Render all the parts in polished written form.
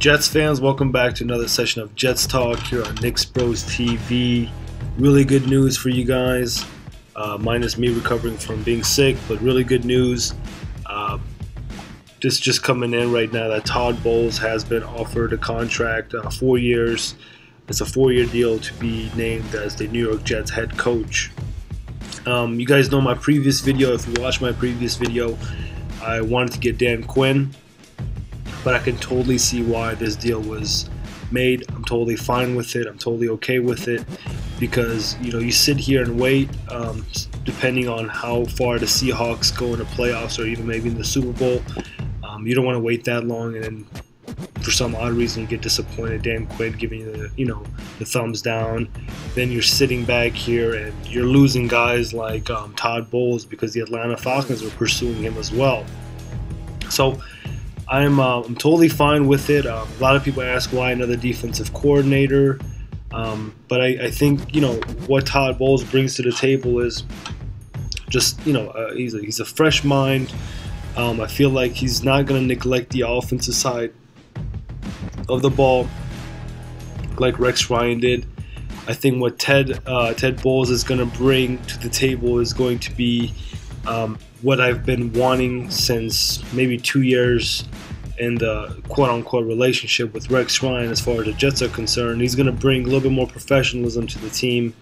Jets fans, welcome back to another session of Jets Talk here on Knicks Bros TV. Really good news for you guys, minus me recovering from being sick, but really good news. Just coming in right now that Todd Bowles has been offered a contract, 4 years. It's a 4-year deal to be named as the New York Jets head coach. You guys know my previous video. If you watched my previous video, I wanted to get Dan Quinn, but I can totally see why this deal was made. I'm totally fine with it. I'm totally okay with it because, you know, you sit here and wait, depending on how far the Seahawks go in the playoffs or even maybe in the Super Bowl. You don't want to wait that long, and then for some odd reason you get disappointed. Dan Quinn giving you the thumbs down. Then you're sitting back here and you're losing guys like Todd Bowles because the Atlanta Falcons were pursuing him as well. So I'm totally fine with it. A lot of people ask why another defensive coordinator, but I think what Todd Bowles brings to the table is just he's a fresh mind. I feel like he's not going to neglect the offensive side of the ball like Rex Ryan did. I think what Ted Bowles is going to bring to the table is going to be what I've been wanting since maybe 2 years in the quote-unquote relationship with Rex Ryan as far as the Jets are concerned. He's going to bring a little bit more professionalism to the team.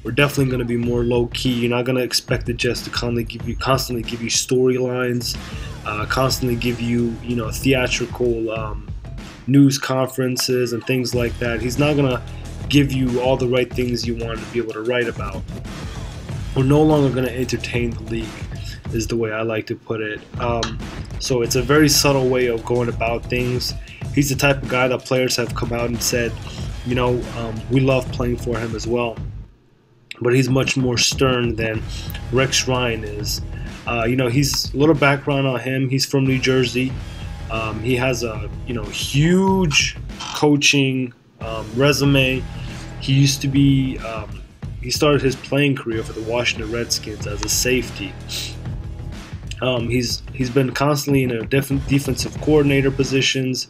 We're definitely going to be more low-key. You're not going to expect the Jets to constantly give you storylines, constantly give you theatrical news conferences and things like that. He's not going to give you all the right things you want to be able to write about. We're no longer going to entertain the league, is the way I like to put it. So it's a very subtle way of going about things. He's the type of guy that players have come out and said, we love playing for him as well. But he's much more stern than Rex Ryan is. He's a little background on him. He's from New Jersey. He has a huge coaching resume. He used to be he started his playing career for the Washington Redskins as a safety. He's been constantly in a different defensive coordinator positions.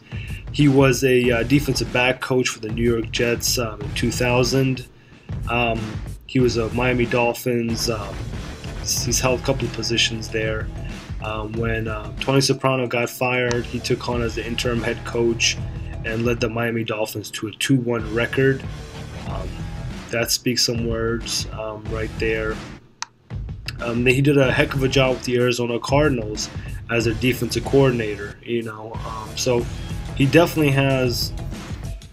He was a defensive back coach for the New York Jets in 2000. He was a Miami Dolphins. He's held a couple of positions there. When Tony Soprano got fired, he took on as the interim head coach and led the Miami Dolphins to a 2-1 record. That speaks some words right there. He did a heck of a job with the Arizona Cardinals as their defensive coordinator. So he definitely has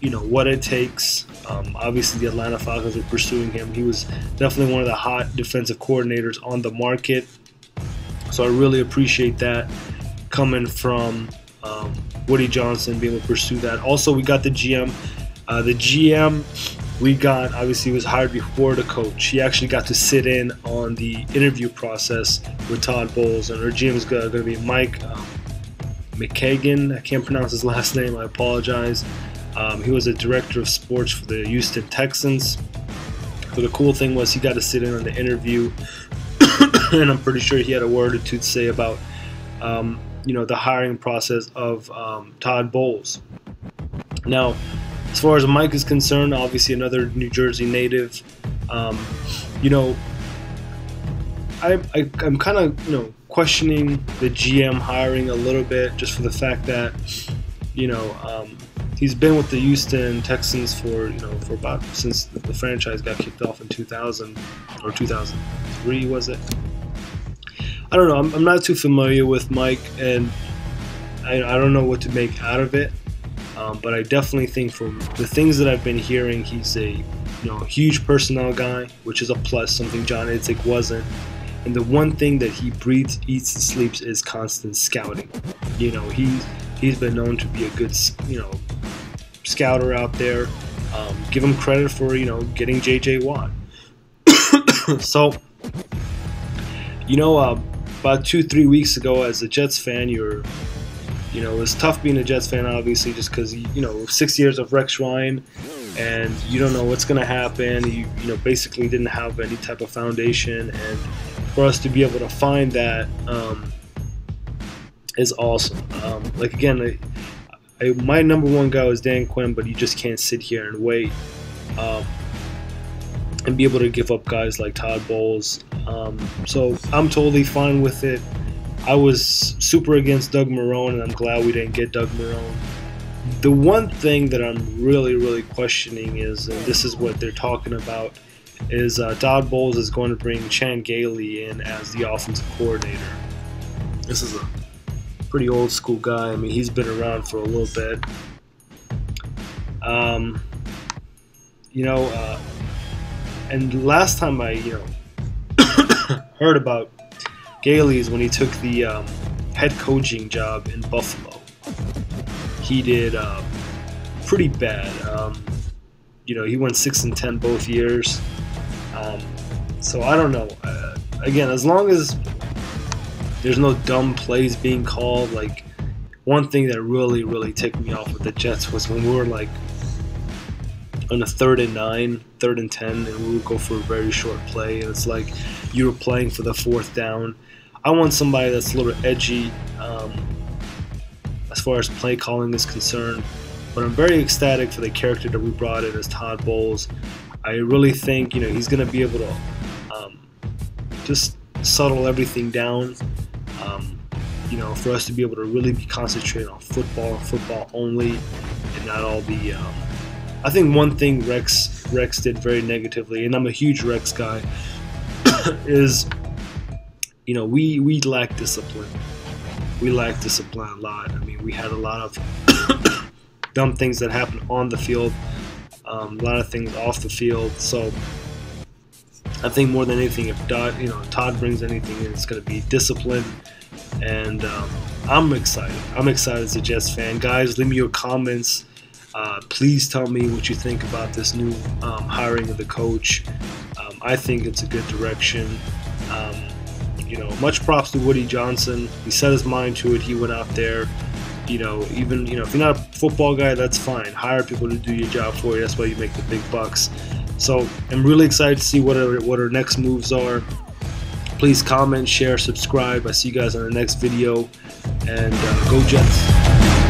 what it takes. Obviously, the Atlanta Falcons were pursuing him. He was definitely one of the hot defensive coordinators on the market. So I really appreciate that coming from Woody Johnson, being able to pursue that. Also, we got the GM. The GM we got, obviously, was hired before the coach. He actually got to sit in on the interview process with Todd Bowles, and our GM is going to be Mike McKagan. I can't pronounce his last name. I apologize. He was a director of sports for the Houston Texans. So the cool thing was he got to sit in on the interview, and I'm pretty sure he had a word or two to say about the hiring process of Todd Bowles. Now, as far as Mike is concerned, obviously another New Jersey native. I'm kind of questioning the GM hiring a little bit, just for the fact that he's been with the Houston Texans for about since the franchise got kicked off in 2000 or 2003, was it? I don't know. I'm not too familiar with Mike, and I don't know what to make out of it. But I definitely think from the things that I've been hearing, he's a huge personnel guy, which is a plus, something John Idzik wasn't. And the one thing that he breathes, eats, and sleeps is constant scouting. He's been known to be a good scouter out there. Give him credit for getting J.J. Watt. So about 2-3 weeks ago, as a Jets fan, it was tough being a Jets fan, obviously, just because 6 years of Rex Ryan, and you don't know what's going to happen. You basically didn't have any type of foundation, and for us to be able to find that is awesome. My number one guy was Dan Quinn, but you just can't sit here and wait and be able to give up guys like Todd Bowles. So I'm totally fine with it. I was super against Doug Marrone, and I'm glad we didn't get Doug Marrone. The one thing that I'm really questioning is, and this is what they're talking about, is Todd Bowles is going to bring Chan Gailey in as the offensive coordinator. This is a pretty old school guy. I mean, he's been around for a little bit. And last time I, heard about Gailey is when he took the head coaching job in Buffalo. He did pretty bad. He went 6-10 both years. So I don't know. Again, as long as there's no dumb plays being called, like one thing that really ticked me off with the Jets was when we were like on a 3rd and 9, 3rd and 10, and we would go for a very short play, and it's like you were playing for the 4th down. I want somebody that's a little edgy as far as play calling is concerned, but I'm very ecstatic for the character that we brought in as Todd Bowles. I really think he's going to be able to just settle everything down. For us to be able to really be concentrated on football only, and not all the. I think one thing Rex did very negatively, and I'm a huge Rex guy, is we lack discipline. We lack discipline a lot. I mean, we had a lot of dumb things that happened on the field, a lot of things off the field. So I think more than anything, if Todd brings anything in, it's going to be discipline. And I'm excited. I'm excited as a Jets fan. Guys, leave me your comments. Please tell me what you think about this new hiring of the coach. I think it's a good direction. Much props to Woody Johnson. He set his mind to it. He went out there. Even if you're not a football guy, that's fine. Hire people to do your job for you. That's why you make the big bucks. So I'm really excited to see what our next moves are. Please comment, share, subscribe. I see you guys on the next video. And go Jets.